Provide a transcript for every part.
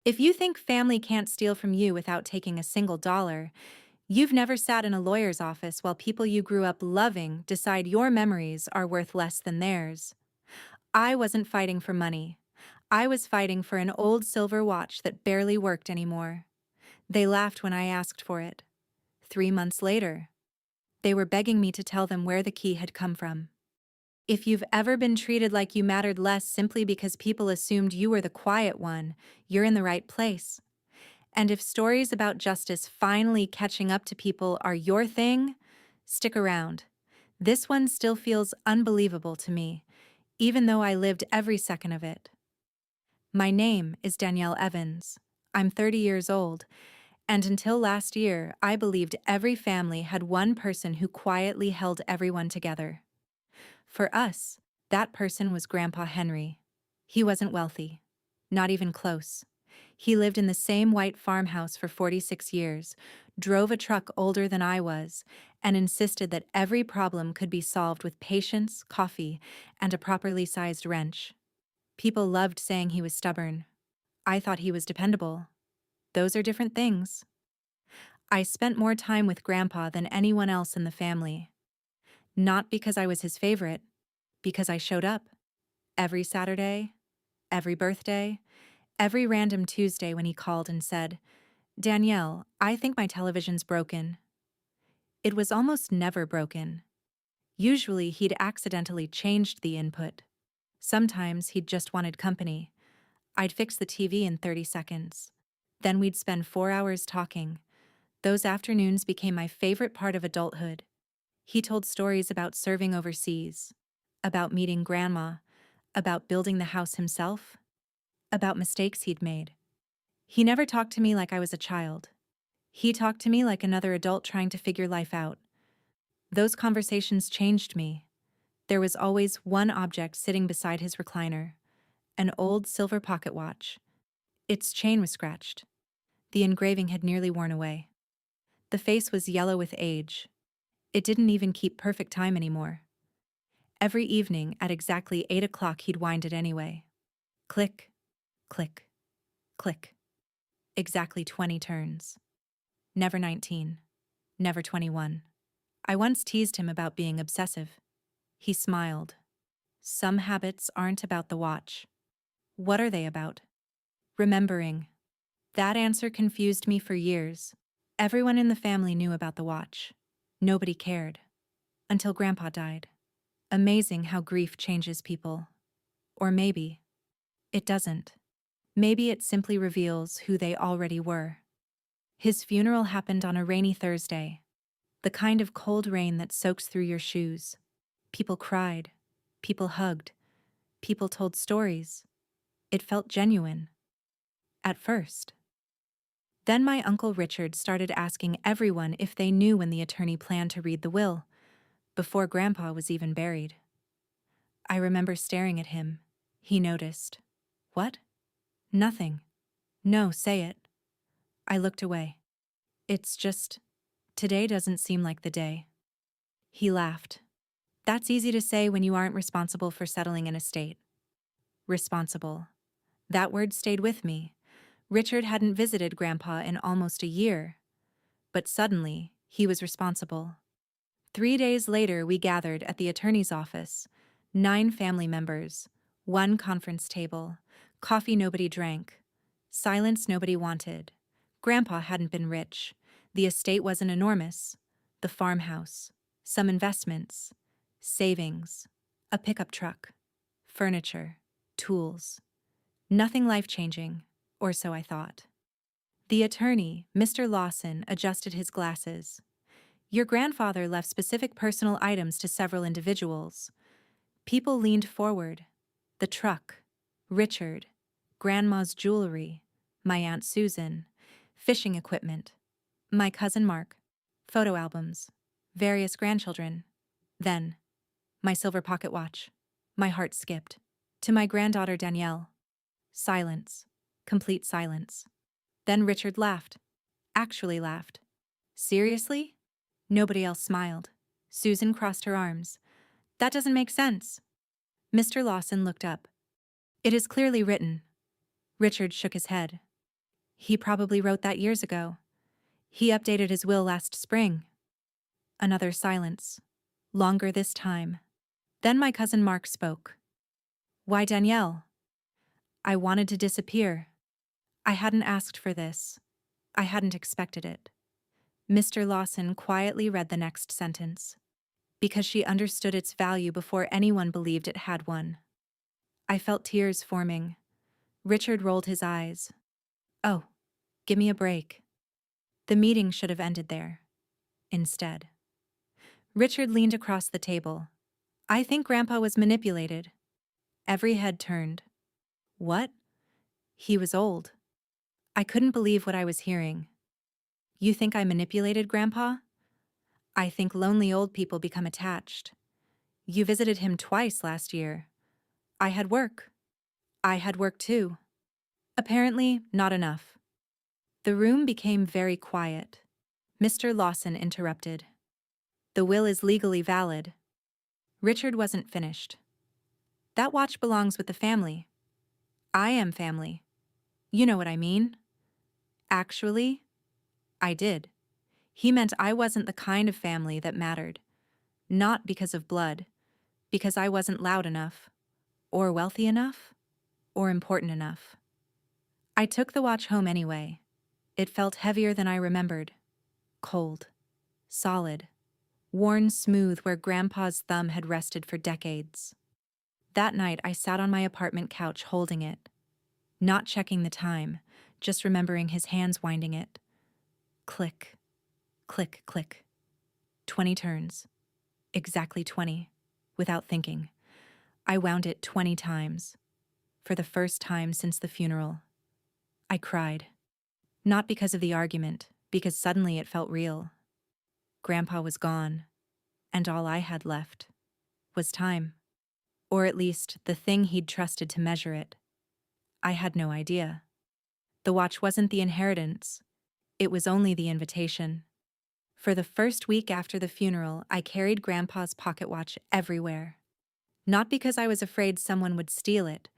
If you think family can't steal from you without taking a single dollar, you've never sat in a lawyer's office while people you grew up loving decide your memories are worth less than theirs. I wasn't fighting for money. I was fighting for an old silver watch that barely worked anymore. They laughed when I asked for it. 3 months later, they were begging me to tell them where the key had come from. If you've ever been treated like you mattered less simply because people assumed you were the quiet one, you're in the right place. And if stories about justice finally catching up to people are your thing, stick around. This one still feels unbelievable to me, even though I lived every second of it. My name is Danielle Evans. I'm 30 years old, and until last year, I believed every family had one person who quietly held everyone together. For us, that person was Grandpa Henry. He wasn't wealthy, not even close. He lived in the same white farmhouse for 46 years, drove a truck older than I was, and insisted that every problem could be solved with patience, coffee, and a properly sized wrench. People loved saying he was stubborn. I thought he was dependable. Those are different things. I spent more time with Grandpa than anyone else in the family. Not because I was his favorite, because I showed up. Every Saturday, every birthday, every random Tuesday when he called and said, "Danielle, I think my television's broken." It was almost never broken. Usually he'd accidentally changed the input. Sometimes he'd just wanted company. I'd fix the TV in 30 seconds. Then we'd spend 4 hours talking. Those afternoons became my favorite part of adulthood. He told stories about serving overseas, about meeting Grandma, about building the house himself, about mistakes he'd made. He never talked to me like I was a child. He talked to me like another adult trying to figure life out. Those conversations changed me. There was always one object sitting beside his recliner, an old silver pocket watch. Its chain was scratched. The engraving had nearly worn away. The face was yellow with age. It didn't even keep perfect time anymore. Every evening at exactly 8 o'clock he'd wind it anyway. Click, click, click. Exactly 20 turns. Never 19. Never 21. I once teased him about being obsessive. He smiled. Some habits aren't about the watch. What are they about? Remembering. That answer confused me for years. Everyone in the family knew about the watch. Nobody cared. Until Grandpa died. Amazing how grief changes people. Or maybe it doesn't. Maybe it simply reveals who they already were. His funeral happened on a rainy Thursday. The kind of cold rain that soaks through your shoes. People cried. People hugged. People told stories. It felt genuine. At first. Then my Uncle Richard started asking everyone if they knew when the attorney planned to read the will, before Grandpa was even buried. I remember staring at him. He noticed. What? Nothing. No, say it. I looked away. It's just, today doesn't seem like the day. He laughed. That's easy to say when you aren't responsible for settling an estate. Responsible. That word stayed with me. Richard hadn't visited Grandpa in almost a year. But suddenly, he was responsible. 3 days later, we gathered at the attorney's office. 9 family members, 1 conference table, coffee nobody drank, silence nobody wanted. Grandpa hadn't been rich. The estate wasn't enormous. The farmhouse, some investments, savings, a pickup truck, furniture, tools. Nothing life-changing, or so I thought. The attorney, Mr. Lawson, adjusted his glasses. Your grandfather left specific personal items to several individuals. People leaned forward. The truck, Richard, Grandma's jewelry, my Aunt Susan, fishing equipment, my cousin Mark, photo albums, various grandchildren. Then, my silver pocket watch. My heart skipped. To my granddaughter Danielle. Silence. Complete silence. Then Richard laughed. Actually laughed. Seriously? Nobody else smiled. Susan crossed her arms. That doesn't make sense. Mr. Lawson looked up. It is clearly written. Richard shook his head. He probably wrote that years ago. He updated his will last spring. Another silence. Longer this time. Then my cousin Mark spoke. Why, Danielle? I wanted to disappear. I hadn't asked for this. I hadn't expected it. Mr. Lawson quietly read the next sentence. Because she understood its value before anyone believed it had one. I felt tears forming. Richard rolled his eyes. Oh, give me a break. The meeting should have ended there. Instead. Richard leaned across the table. I think Grandpa was manipulated. Every head turned. What? He was old. I couldn't believe what I was hearing. You think I manipulated Grandpa? I think lonely old people become attached. You visited him twice last year. I had work. I had work too. Apparently, not enough. The room became very quiet. Mr. Lawson interrupted. The will is legally valid. Richard wasn't finished. That watch belongs with the family. I am family. You know what I mean? Actually, I did. He meant I wasn't the kind of family that mattered. Not because of blood. Because I wasn't loud enough. Or wealthy enough. Or important enough. I took the watch home anyway. It felt heavier than I remembered. Cold. Solid. Worn smooth where Grandpa's thumb had rested for decades. That night I sat on my apartment couch holding it. Not checking the time, just remembering his hands winding it. Click. Click, click. 20 turns. Exactly 20. Without thinking. I wound it 20 times. For the first time since the funeral. I cried. Not because of the argument, because suddenly it felt real. Grandpa was gone, and all I had left was time. Or at least the thing he'd trusted to measure it. I had no idea. The watch wasn't the inheritance. It was only the invitation. For the first week after the funeral, I carried Grandpa's pocket watch everywhere. Not because I was afraid someone would steal it,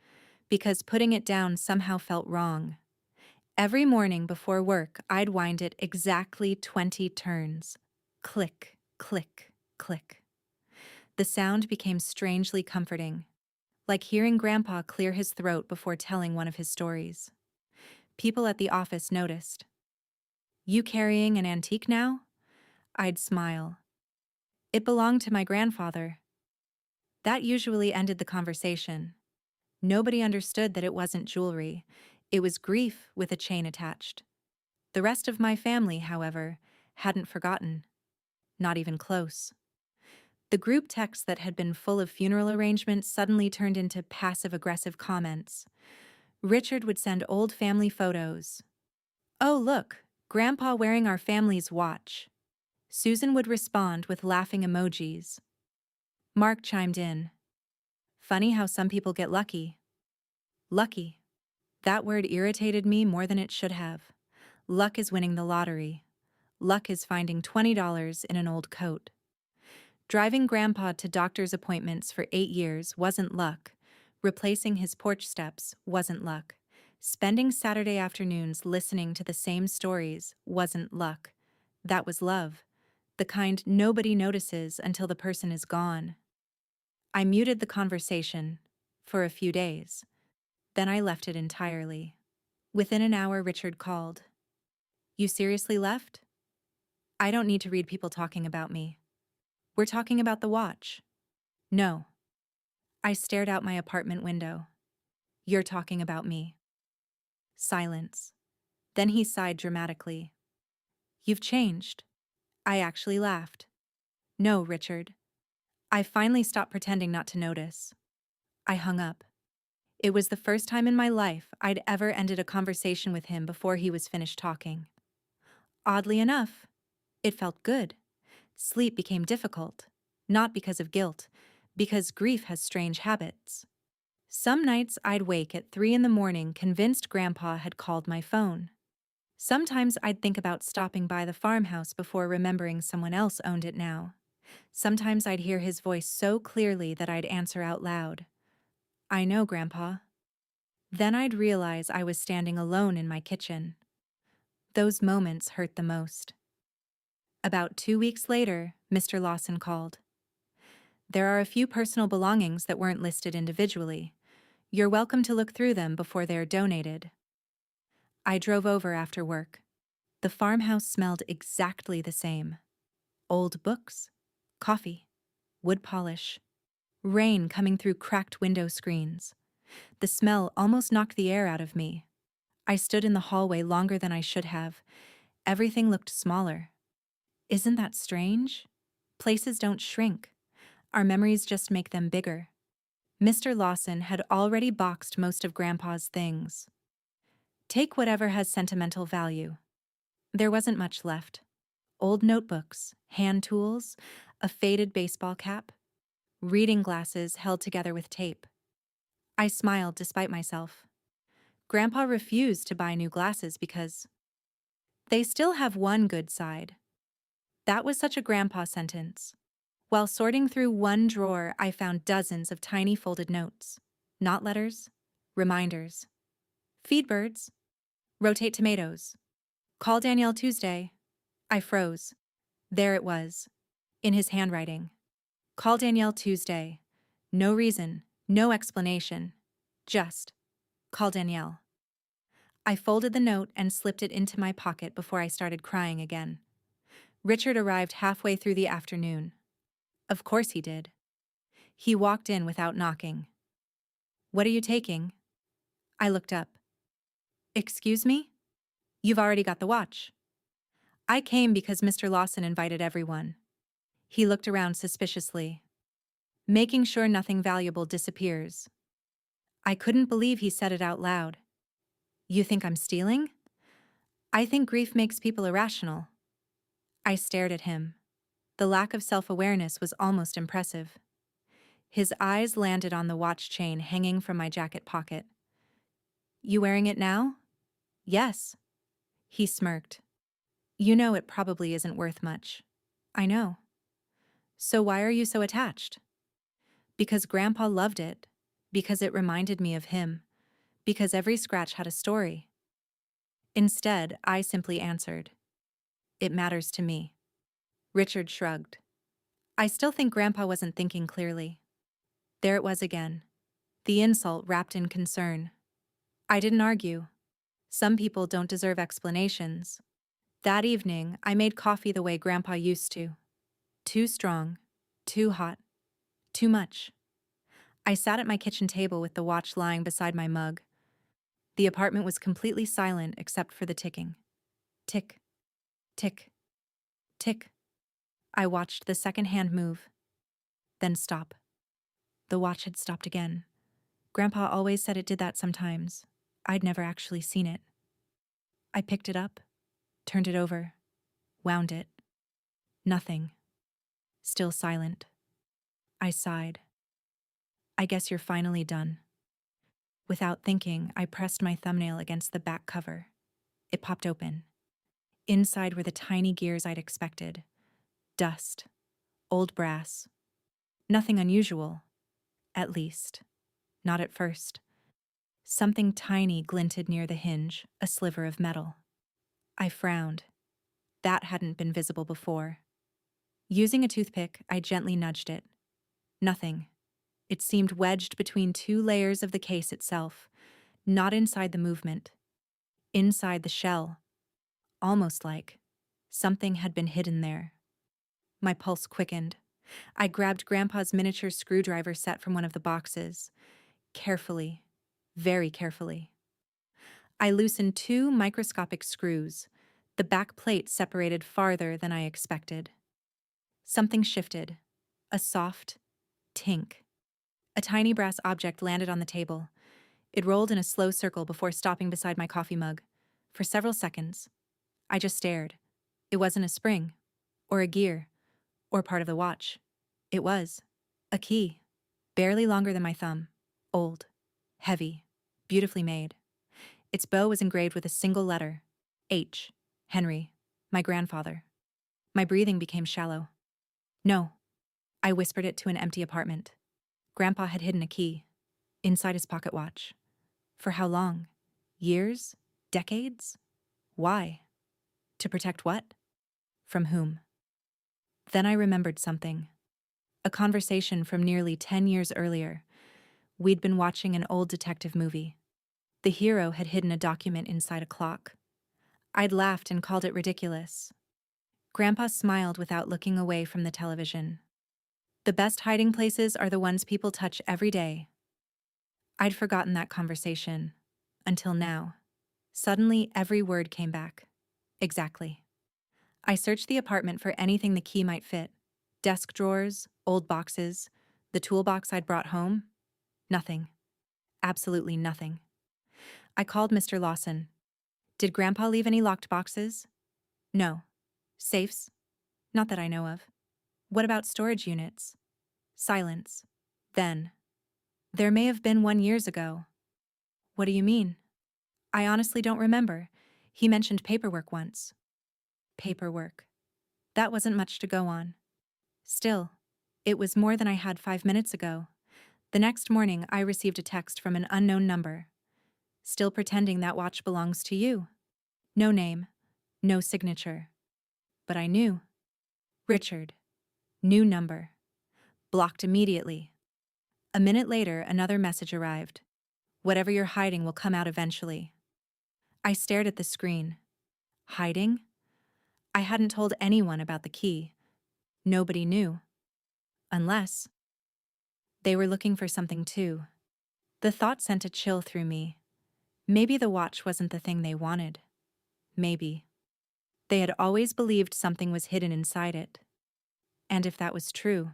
because putting it down somehow felt wrong. Every morning before work, I'd wind it exactly 20 turns. Click, click, click. The sound became strangely comforting, like hearing Grandpa clear his throat before telling one of his stories. People at the office noticed. You carrying an antique now? I'd smile. It belonged to my grandfather. That usually ended the conversation. Nobody understood that it wasn't jewelry. It was grief with a chain attached. The rest of my family, however, hadn't forgotten. Not even close. The group text that had been full of funeral arrangements suddenly turned into passive-aggressive comments. Richard would send old family photos. Oh, look, Grandpa wearing our family's watch. Susan would respond with laughing emojis. Mark chimed in. Funny how some people get lucky. Lucky. That word irritated me more than it should have. Luck is winning the lottery. Luck is finding $20 in an old coat. Driving Grandpa to doctor's appointments for 8 years wasn't luck. Replacing his porch steps wasn't luck. Spending Saturday afternoons listening to the same stories wasn't luck. That was love. The kind nobody notices until the person is gone. I muted the conversation for a few days. Then I left it entirely. Within an hour, Richard called. You seriously left? I don't need to read people talking about me. We're talking about the watch. No. I stared out my apartment window. You're talking about me. Silence. Then he sighed dramatically. You've changed. I actually laughed. No, Richard. I finally stopped pretending not to notice. I hung up. It was the first time in my life I'd ever ended a conversation with him before he was finished talking. Oddly enough, it felt good. Sleep became difficult. Not because of guilt, because grief has strange habits. Some nights I'd wake at 3 in the morning convinced Grandpa had called my phone. Sometimes I'd think about stopping by the farmhouse before remembering someone else owned it now. Sometimes I'd hear his voice so clearly that I'd answer out loud. I know, Grandpa. Then I'd realize I was standing alone in my kitchen. Those moments hurt the most. About 2 weeks later, Mr. Lawson called. There are a few personal belongings that weren't listed individually. You're welcome to look through them before they're donated. I drove over after work. The farmhouse smelled exactly the same. Old books, coffee, wood polish, rain coming through cracked window screens. The smell almost knocked the air out of me. I stood in the hallway longer than I should have. Everything looked smaller. Isn't that strange? Places don't shrink. Our memories just make them bigger. Mr. Lawson had already boxed most of Grandpa's things. Take whatever has sentimental value. There wasn't much left. Old notebooks, hand tools, a faded baseball cap, reading glasses held together with tape. I smiled despite myself. Grandpa refused to buy new glasses because they still have one good side. That was such a Grandpa sentence. While sorting through one drawer, I found dozens of tiny folded notes. Not letters, reminders. Feed birds. Rotate tomatoes. Call Danielle Tuesday. I froze. There it was, in his handwriting. Call Danielle Tuesday. No reason, no explanation. Just, call Danielle. I folded the note and slipped it into my pocket before I started crying again. Richard arrived halfway through the afternoon. Of course he did. He walked in without knocking. What are you taking? I looked up. Excuse me? You've already got the watch. I came because Mr. Lawson invited everyone. He looked around suspiciously, making sure nothing valuable disappears. I couldn't believe he said it out loud. You think I'm stealing? I think grief makes people irrational. I stared at him. The lack of self-awareness was almost impressive. His eyes landed on the watch chain hanging from my jacket pocket. You wearing it now? Yes. He smirked. You know it probably isn't worth much. I know. So why are you so attached? Because Grandpa loved it. Because it reminded me of him. Because every scratch had a story. Instead, I simply answered, it matters to me. Richard shrugged. I still think Grandpa wasn't thinking clearly. There it was again. The insult wrapped in concern. I didn't argue. Some people don't deserve explanations. That evening, I made coffee the way Grandpa used to. Too strong, too hot, too much. I sat at my kitchen table with the watch lying beside my mug. The apartment was completely silent except for the ticking. Tick, tick, tick. I watched the second hand move, then stop. The watch had stopped again. Grandpa always said it did that sometimes. I'd never actually seen it. I picked it up, turned it over, wound it. Nothing. Still silent. I sighed. I guess you're finally done. Without thinking, I pressed my thumbnail against the back cover. It popped open. Inside were the tiny gears I'd expected. Dust. Old brass. Nothing unusual. At least. Not at first. Something tiny glinted near the hinge, a sliver of metal. I frowned. That hadn't been visible before. Using a toothpick, I gently nudged it. Nothing. It seemed wedged between two layers of the case itself, not inside the movement. Inside the shell. Almost like something had been hidden there. My pulse quickened. I grabbed Grandpa's miniature screwdriver set from one of the boxes. Carefully. Very carefully. I loosened two microscopic screws. The back plate separated farther than I expected. Something shifted. A soft tink. A tiny brass object landed on the table. It rolled in a slow circle before stopping beside my coffee mug. For several seconds, I just stared. It wasn't a spring, or a gear, or part of the watch. It was a key, barely longer than my thumb. Old, heavy, beautifully made. Its bow was engraved with a single letter. H. Henry. My grandfather. My breathing became shallow. No. I whispered it to an empty apartment. Grandpa had hidden a key. Inside his pocket watch. For how long? Years? Decades? Why? To protect what? From whom? Then I remembered something. A conversation from nearly 10 years earlier. We'd been watching an old detective movie. The hero had hidden a document inside a clock. I'd laughed and called it ridiculous. Grandpa smiled without looking away from the television. The best hiding places are the ones people touch every day. I'd forgotten that conversation. Until now. Suddenly, every word came back. Exactly. I searched the apartment for anything the key might fit. Desk drawers, old boxes, the toolbox I'd brought home. Nothing. Absolutely nothing. I called Mr. Lawson. Did Grandpa leave any locked boxes? No. Safes? Not that I know of. What about storage units? Silence. Then. There may have been one years ago. What do you mean? I honestly don't remember. He mentioned paperwork once. Paperwork. That wasn't much to go on. Still, it was more than I had 5 minutes ago. The next morning, I received a text from an unknown number. Still pretending that watch belongs to you. No name, no signature. But I knew. Richard. New number. Blocked immediately. A minute later, another message arrived. Whatever you're hiding will come out eventually. I stared at the screen. Hiding? I hadn't told anyone about the key. Nobody knew. Unless they were looking for something too. The thought sent a chill through me. Maybe the watch wasn't the thing they wanted. Maybe. They had always believed something was hidden inside it. And if that was true,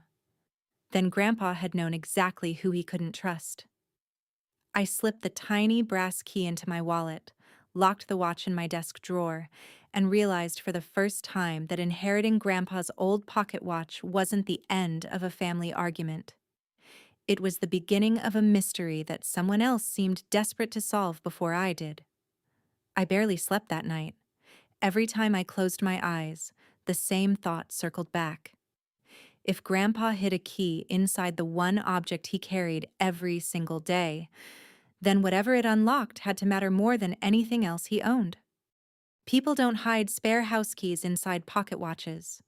then Grandpa had known exactly who he couldn't trust. I slipped the tiny brass key into my wallet, locked the watch in my desk drawer, and realized for the first time that inheriting Grandpa's old pocket watch wasn't the end of a family argument. It was the beginning of a mystery that someone else seemed desperate to solve before I did. I barely slept that night. Every time I closed my eyes, the same thought circled back. If Grandpa hid a key inside the one object he carried every single day, then whatever it unlocked had to matter more than anything else he owned. People don't hide spare house keys inside pocket watches.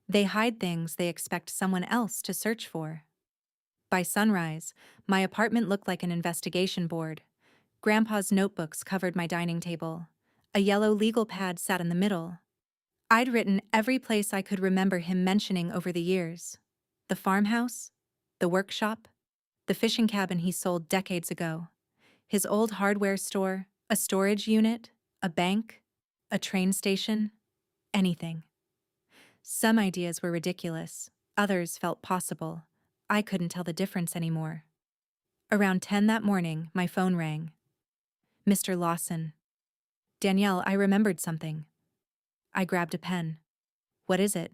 They hide things they expect someone else to search for. By sunrise, my apartment looked like an investigation board. Grandpa's notebooks covered my dining table. A yellow legal pad sat in the middle. I'd written every place I could remember him mentioning over the years. The farmhouse, the workshop, the fishing cabin he sold decades ago, his old hardware store, a storage unit, a bank, a train station, anything. Some ideas were ridiculous, others felt possible. I couldn't tell the difference anymore. Around 10 that morning, my phone rang. Mr. Lawson. Danielle, I remembered something. I grabbed a pen. What is it?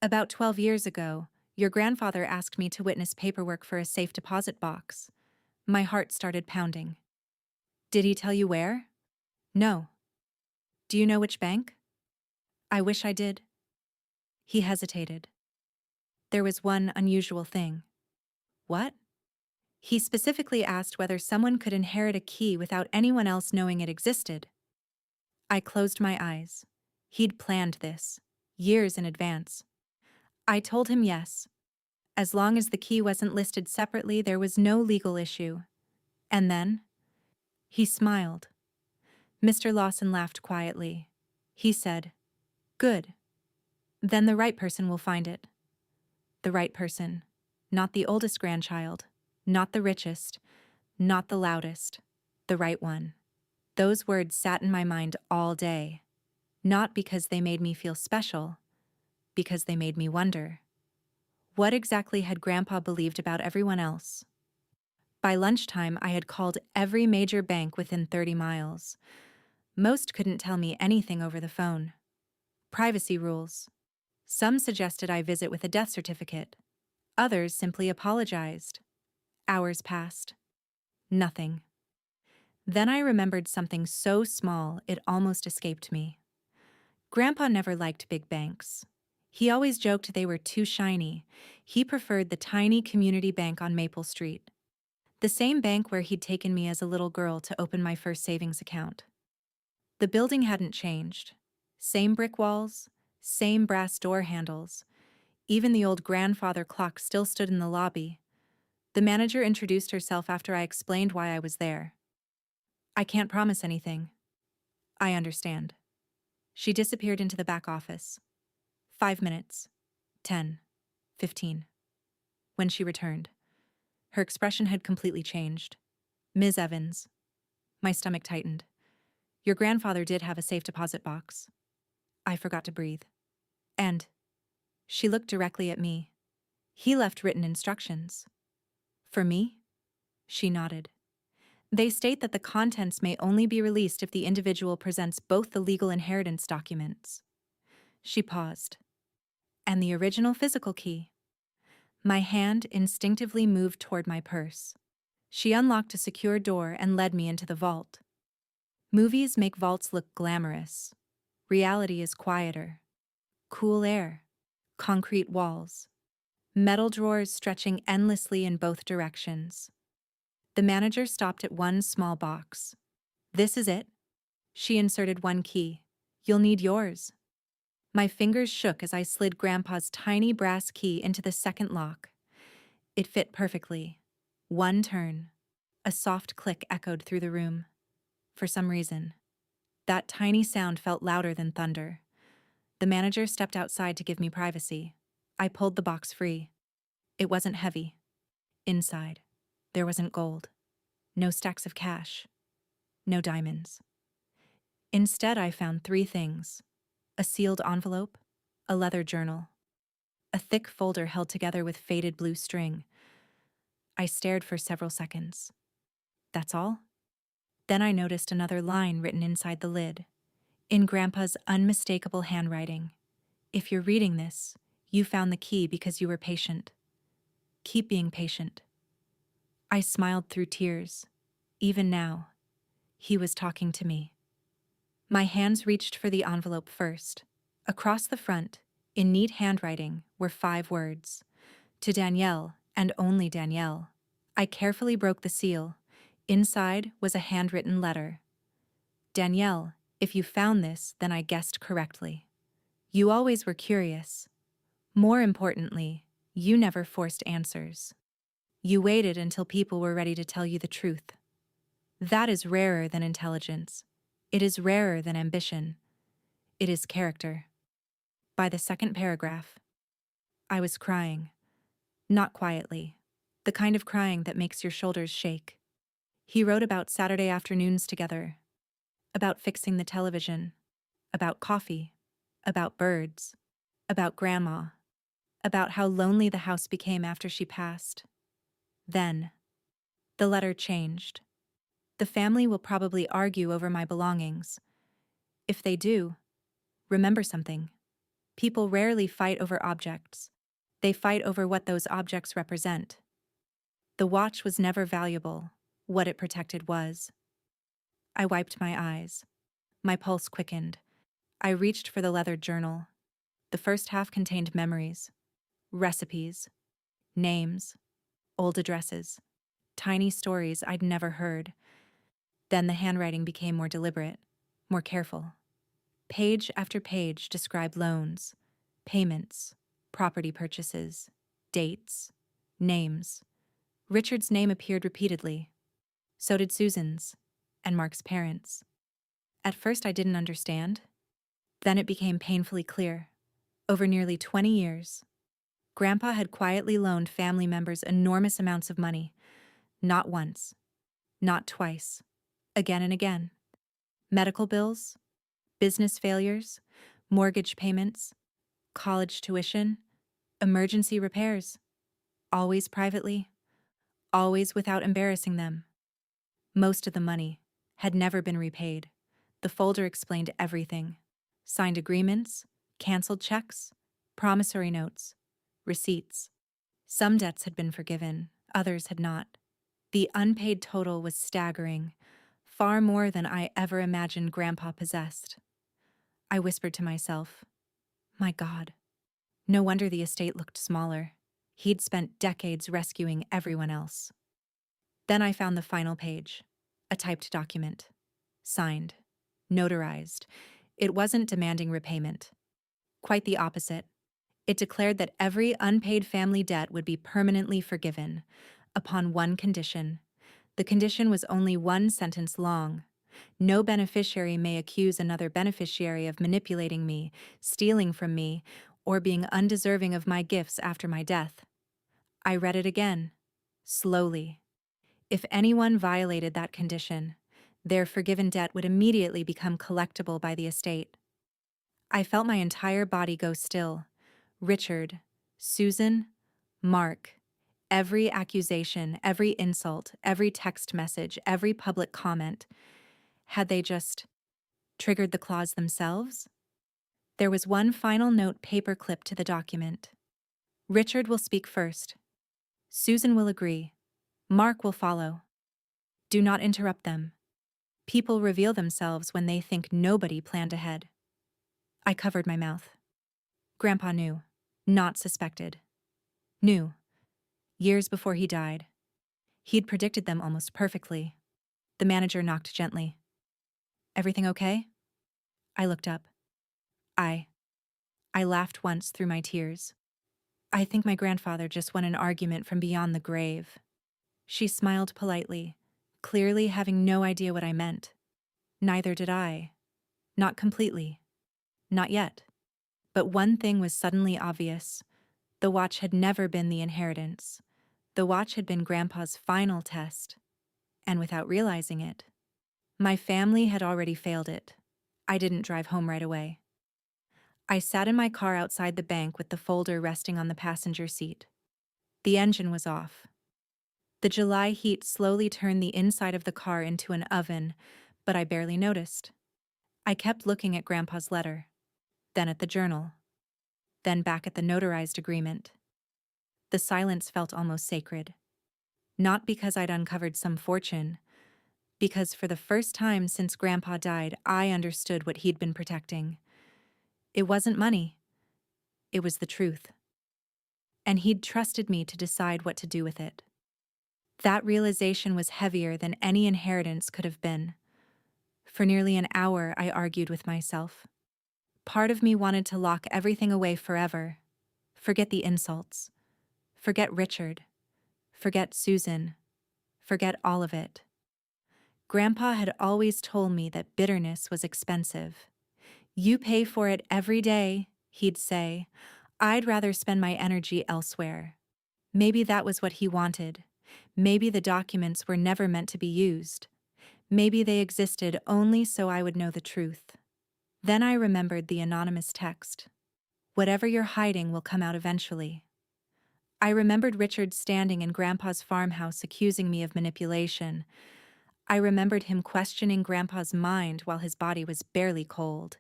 About 12 years ago, your grandfather asked me to witness paperwork for a safe deposit box. My heart started pounding. Did he tell you where? No. Do you know which bank? I wish I did. He hesitated. There was one unusual thing. What? He specifically asked whether someone could inherit a key without anyone else knowing it existed. I closed my eyes. He'd planned this, years in advance. I told him yes. As long as the key wasn't listed separately, there was no legal issue. And then? He smiled. Mr. Lawson laughed quietly. He said, "Good. Then the right person will find it." The right person. Not the oldest grandchild. Not the richest. Not the loudest. The right one. Those words sat in my mind all day. Not because they made me feel special, because they made me wonder. What exactly had Grandpa believed about everyone else? By lunchtime, I had called every major bank within 30 miles. Most couldn't tell me anything over the phone. Privacy rules. Some suggested I visit with a death certificate. Others simply apologized. Hours passed. Nothing. Then I remembered something so small it almost escaped me. Grandpa never liked big banks. He always joked they were too shiny. He preferred the tiny community bank on Maple Street. The same bank where he'd taken me as a little girl to open my first savings account. The building hadn't changed. Same brick walls, same brass door handles. Even the old grandfather clock still stood in the lobby. The manager introduced herself after I explained why I was there. I can't promise anything. I understand. She disappeared into the back office. 5 minutes. 10. 15. When she returned, her expression had completely changed. Ms. Evans. My stomach tightened. Your grandfather did have a safe deposit box. I forgot to breathe. And she looked directly at me. He left written instructions. For me? She nodded. They state that the contents may only be released if the individual presents both the legal inheritance documents. She paused. And the original physical key. My hand instinctively moved toward my purse. She unlocked a secure door and led me into the vault. Movies make vaults look glamorous. Reality is quieter. Cool air. Concrete walls. Metal drawers stretching endlessly in both directions. The manager stopped at one small box. This is it. She inserted one key. You'll need yours. My fingers shook as I slid Grandpa's tiny brass key into the second lock. It fit perfectly. One turn. A soft click echoed through the room. For some reason, that tiny sound felt louder than thunder. The manager stepped outside to give me privacy. I pulled the box free. It wasn't heavy. Inside, there wasn't gold. No stacks of cash. No diamonds. Instead, I found three things: a sealed envelope, a leather journal, a thick folder held together with faded blue string. I stared for several seconds. That's all? Then I noticed another line written inside the lid, in Grandpa's unmistakable handwriting. If you're reading this, you found the key because you were patient. Keep being patient. I smiled through tears. Even now, he was talking to me. My hands reached for the envelope first. Across the front, in neat handwriting, were 5 words. To Danielle, and only Danielle. I carefully broke the seal. Inside was a handwritten letter. Danielle, if you found this, then I guessed correctly. You always were curious. More importantly, you never forced answers. You waited until people were ready to tell you the truth. That is rarer than intelligence. It is rarer than ambition. It is character. By the second paragraph, I was crying. Not quietly. The kind of crying that makes your shoulders shake. He wrote about Saturday afternoons together. About fixing the television. About coffee. About birds. About Grandma. About how lonely the house became after she passed. Then, the letter changed. The family will probably argue over my belongings. If they do, remember something. People rarely fight over objects. They fight over what those objects represent. The watch was never valuable. What it protected was. I wiped my eyes. My pulse quickened. I reached for the leather journal. The first half contained memories, recipes, names, old addresses, tiny stories I'd never heard. Then the handwriting became more deliberate, more careful. Page after page described loans, payments, property purchases, dates, names. Richard's name appeared repeatedly. So did Susan's, and Mark's parents. At first I didn't understand. Then it became painfully clear. Over nearly 20 years, Grandpa had quietly loaned family members enormous amounts of money. Not once, not twice, again and again. Medical bills, business failures, mortgage payments, college tuition, emergency repairs. Always privately, always without embarrassing them. Most of the money had never been repaid. The folder explained everything. Signed agreements, canceled checks, promissory notes, receipts. Some debts had been forgiven, others had not. The unpaid total was staggering, far more than I ever imagined Grandpa possessed. I whispered to myself, my God, no wonder the estate looked smaller. He'd spent decades rescuing everyone else. Then I found the final page, a typed document, signed, notarized. It wasn't demanding repayment. Quite the opposite. It declared that every unpaid family debt would be permanently forgiven, upon one condition. The condition was only one sentence long. No beneficiary may accuse another beneficiary of manipulating me, stealing from me, or being undeserving of my gifts after my death. I read it again, slowly. If anyone violated that condition, their forgiven debt would immediately become collectible by the estate. I felt my entire body go still. Richard, Susan, Mark. Every accusation, every insult, every text message, every public comment. Had they just triggered the clause themselves? There was one final note paper-clipped to the document. Richard will speak first. Susan will agree. Mark will follow. Do not interrupt them. People reveal themselves when they think nobody planned ahead. I covered my mouth. Grandpa knew. Not suspected. Knew. Years before he died. He'd predicted them almost perfectly. The manager knocked gently. Everything okay? I looked up. I laughed once through my tears. I think my grandfather just won an argument from beyond the grave. She smiled politely, clearly having no idea what I meant. Neither did I. Not completely. Not yet. But one thing was suddenly obvious. The watch had never been the inheritance. The watch had been Grandpa's final test. And without realizing it, my family had already failed it. I didn't drive home right away. I sat in my car outside the bank with the folder resting on the passenger seat. The engine was off. The July heat slowly turned the inside of the car into an oven, but I barely noticed. I kept looking at Grandpa's letter, then at the journal, then back at the notarized agreement. The silence felt almost sacred. Not because I'd uncovered some fortune, because for the first time since Grandpa died, I understood what he'd been protecting. It wasn't money. It was the truth. And he'd trusted me to decide what to do with it. That realization was heavier than any inheritance could have been. For nearly an hour, I argued with myself. Part of me wanted to lock everything away forever. Forget the insults. Forget Richard. Forget Susan. Forget all of it. Grandpa had always told me that bitterness was expensive. You pay for it every day, he'd say. I'd rather spend my energy elsewhere. Maybe that was what he wanted. Maybe the documents were never meant to be used. Maybe they existed only so I would know the truth. Then I remembered the anonymous text. Whatever you're hiding will come out eventually. I remembered Richard standing in Grandpa's farmhouse accusing me of manipulation. I remembered him questioning Grandpa's mind while his body was barely cold.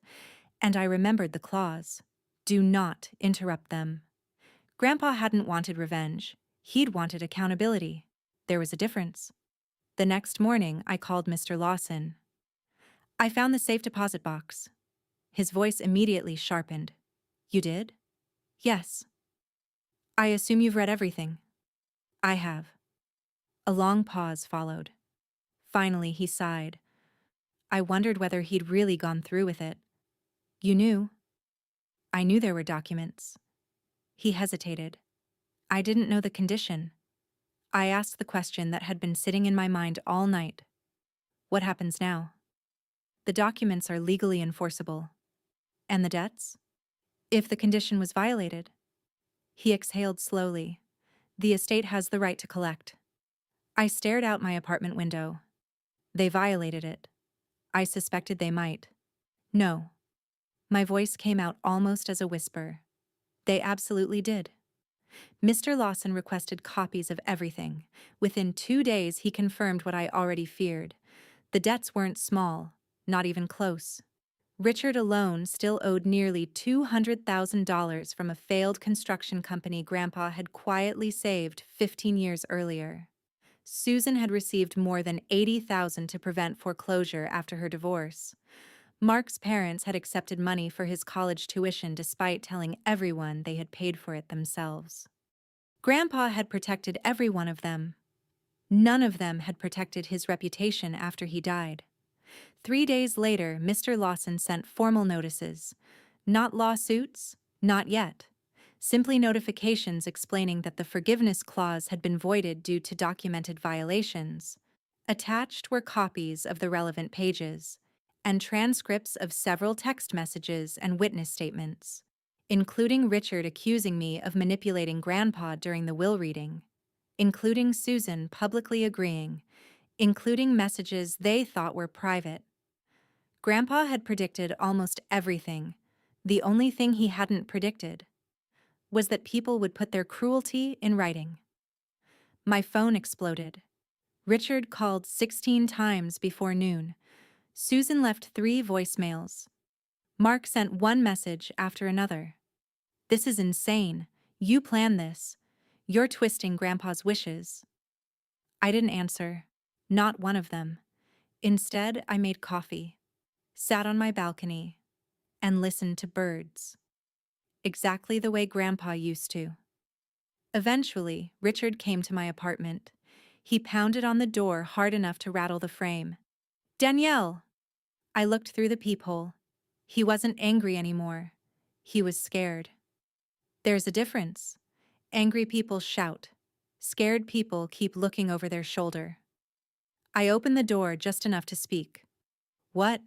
And I remembered the clause. Do not interrupt them. Grandpa hadn't wanted revenge. He'd wanted accountability. There was a difference. The next morning, I called Mr. Lawson. I found the safe deposit box. His voice immediately sharpened. You did? Yes. I assume you've read everything. I have. A long pause followed. Finally, he sighed. I wondered whether he'd really gone through with it. You knew? I knew there were documents. He hesitated. I didn't know the condition. I asked the question that had been sitting in my mind all night. What happens now? The documents are legally enforceable. And the debts? If the condition was violated? He exhaled slowly. The estate has the right to collect. I stared out my apartment window. They violated it. I suspected they might. No. My voice came out almost as a whisper. They absolutely did. Mr. Lawson requested copies of everything. Within 2 days, he confirmed what I already feared. The debts weren't small, not even close. Richard alone still owed nearly $200,000 from a failed construction company Grandpa had quietly saved 15 years earlier. Susan had received more than $80,000 to prevent foreclosure after her divorce. Mark's parents had accepted money for his college tuition despite telling everyone they had paid for it themselves. Grandpa had protected every one of them. None of them had protected his reputation after he died. 3 days later, Mr. Lawson sent formal notices. Not lawsuits, not yet. Simply notifications explaining that the forgiveness clause had been voided due to documented violations. Attached were copies of the relevant pages and transcripts of several text messages and witness statements, including Richard accusing me of manipulating Grandpa during the will reading, including Susan publicly agreeing, including messages they thought were private. Grandpa had predicted almost everything. The only thing he hadn't predicted was that people would put their cruelty in writing. My phone exploded. Richard called 16 times before noon. Susan left 3 voicemails. Mark sent one message after another. This is insane. You planned this. You're twisting Grandpa's wishes. I didn't answer. Not one of them. Instead, I made coffee, sat on my balcony, and listened to birds. Exactly the way Grandpa used to. Eventually, Richard came to my apartment. He pounded on the door hard enough to rattle the frame. Danielle! I looked through the peephole. He wasn't angry anymore. He was scared. There's a difference. Angry people shout. Scared people keep looking over their shoulder. I opened the door just enough to speak. What?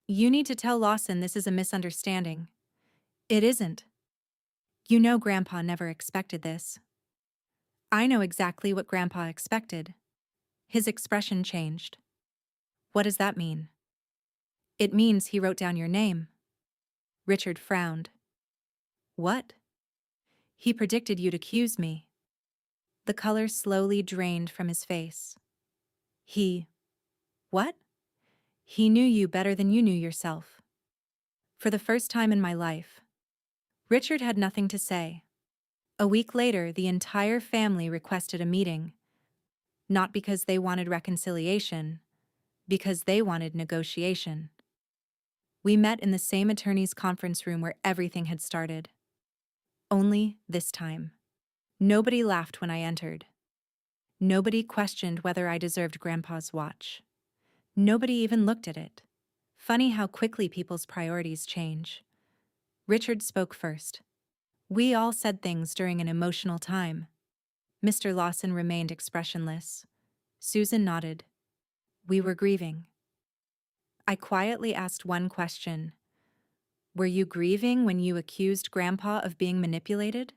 You need to tell Lawson this is a misunderstanding. It isn't. You know Grandpa never expected this. I know exactly what Grandpa expected. His expression changed. What does that mean? It means he wrote down your name. Richard frowned. What? He predicted you'd accuse me. The color slowly drained from his face. What? He knew you better than you knew yourself. For the first time in my life. Richard had nothing to say. A week later, the entire family requested a meeting. Not because they wanted reconciliation, because they wanted negotiation. We met in the same attorney's conference room where everything had started. Only this time. Nobody laughed when I entered. Nobody questioned whether I deserved Grandpa's watch. Nobody even looked at it. Funny how quickly people's priorities change. Richard spoke first. We all said things during an emotional time. Mr. Lawson remained expressionless. Susan nodded. We were grieving. I quietly asked one question. Were you grieving when you accused Grandpa of being manipulated?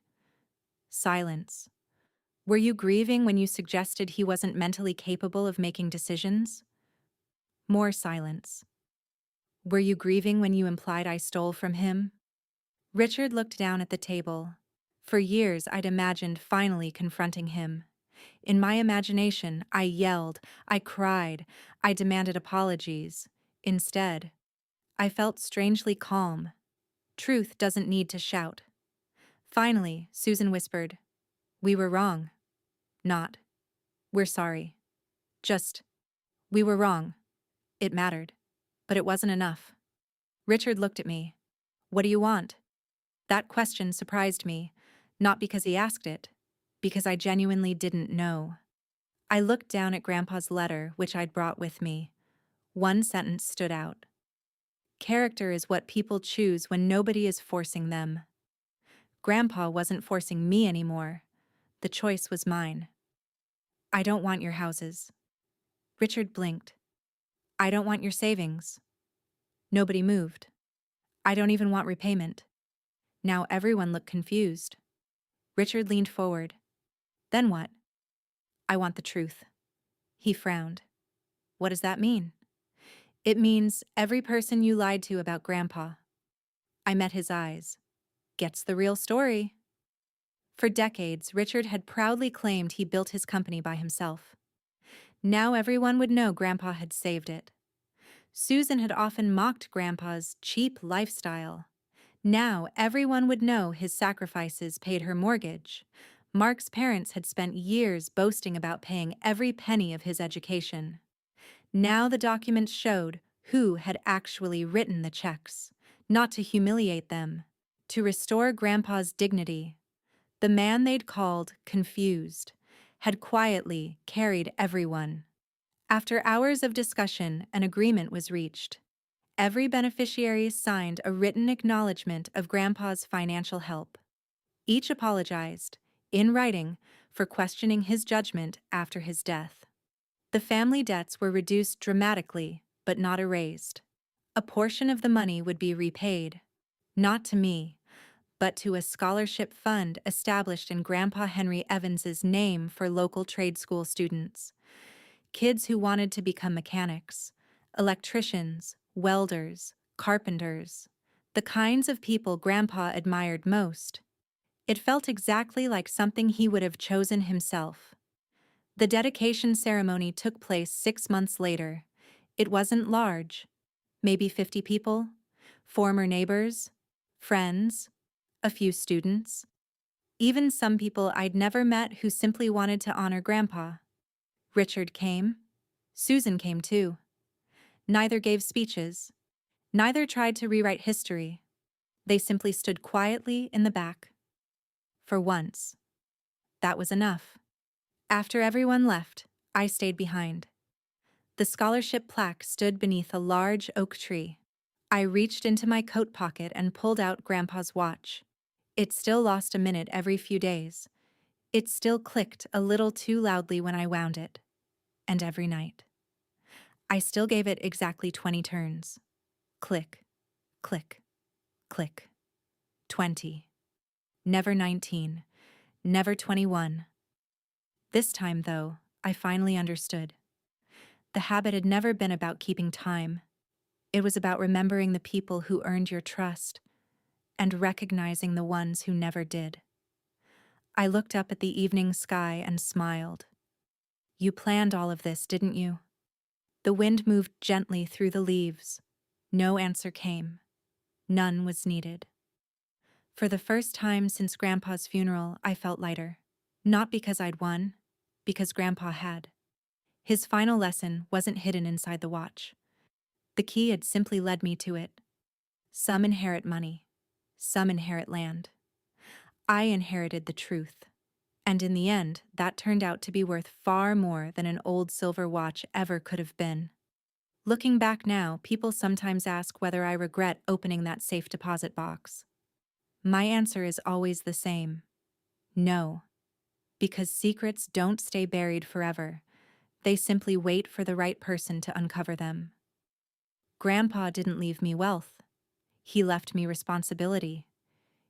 Silence. Were you grieving when you suggested he wasn't mentally capable of making decisions? More silence. Were you grieving when you implied I stole from him? Richard looked down at the table. For years, I'd imagined finally confronting him. In my imagination, I yelled, I cried, I demanded apologies. Instead, I felt strangely calm. Truth doesn't need to shout. Finally, Susan whispered, we were wrong. Not, we're sorry. Just, we were wrong. It mattered. But it wasn't enough. Richard looked at me. What do you want? That question surprised me, not because he asked it, because I genuinely didn't know. I looked down at Grandpa's letter, which I'd brought with me. One sentence stood out. Character is what people choose when nobody is forcing them. Grandpa wasn't forcing me anymore. The choice was mine. I don't want your houses. Richard blinked. I don't want your savings. Nobody moved. I don't even want repayment. Now everyone looked confused. Richard leaned forward. Then what? I want the truth. He frowned. What does that mean? It means every person you lied to about Grandpa. I met his eyes. Gets the real story. For decades, Richard had proudly claimed he built his company by himself. Now everyone would know Grandpa had saved it. Susan had often mocked Grandpa's cheap lifestyle. Now everyone would know his sacrifices paid her mortgage. Mark's parents had spent years boasting about paying every penny of his education. Now the documents showed who had actually written the checks, not to humiliate them, to restore Grandpa's dignity. The man they'd called confused had quietly carried everyone. After hours of discussion, an agreement was reached. Every beneficiary signed a written acknowledgement of Grandpa's financial help. Each apologized, in writing, for questioning his judgment after his death. The family debts were reduced dramatically, but not erased. A portion of the money would be repaid, not to me, but to a scholarship fund established in Grandpa Henry Evans's name for local trade school students. Kids who wanted to become mechanics, electricians, welders, carpenters, the kinds of people Grandpa admired most. It felt exactly like something he would have chosen himself. The dedication ceremony took place 6 months later. It wasn't large, maybe 50 people, former neighbors, friends, a few students, even some people I'd never met who simply wanted to honor Grandpa. Richard came. Susan came too. Neither gave speeches. Neither tried to rewrite history. They simply stood quietly in the back. For once. That was enough. After everyone left, I stayed behind. The scholarship plaque stood beneath a large oak tree. I reached into my coat pocket and pulled out Grandpa's watch. It still lost a minute every few days. It still clicked a little too loudly when I wound it. And every night. I still gave it exactly 20 turns. Click, click, click. 20. Never 19. Never 21. This time, though, I finally understood. The habit had never been about keeping time. It was about remembering the people who earned your trust and recognizing the ones who never did. I looked up at the evening sky and smiled. You planned all of this, didn't you? The wind moved gently through the leaves. No answer came. None was needed. For the first time since Grandpa's funeral, I felt lighter. Not because I'd won, because Grandpa had. His final lesson wasn't hidden inside the watch. The key had simply led me to it. Some inherit money. Some inherit land. I inherited the truth. And in the end, that turned out to be worth far more than an old silver watch ever could have been. Looking back now, people sometimes ask whether I regret opening that safe deposit box. My answer is always the same. No. Because secrets don't stay buried forever. They simply wait for the right person to uncover them. Grandpa didn't leave me wealth. He left me responsibility.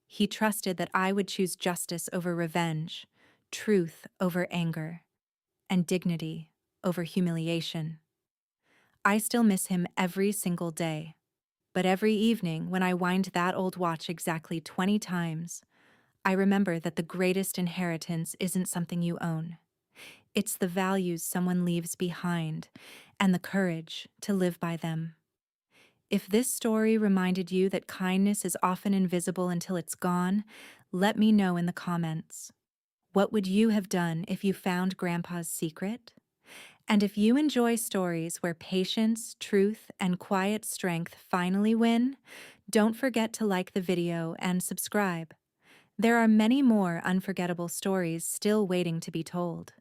He trusted that I would choose justice over revenge, truth over anger, and dignity over humiliation. I still miss him every single day. But every evening, when I wind that old watch exactly 20 times, I remember that the greatest inheritance isn't something you own. It's the values someone leaves behind and the courage to live by them. If this story reminded you that kindness is often invisible until it's gone, let me know in the comments. What would you have done if you found Grandpa's secret? And if you enjoy stories where patience, truth, and quiet strength finally win, don't forget to like the video and subscribe. There are many more unforgettable stories still waiting to be told.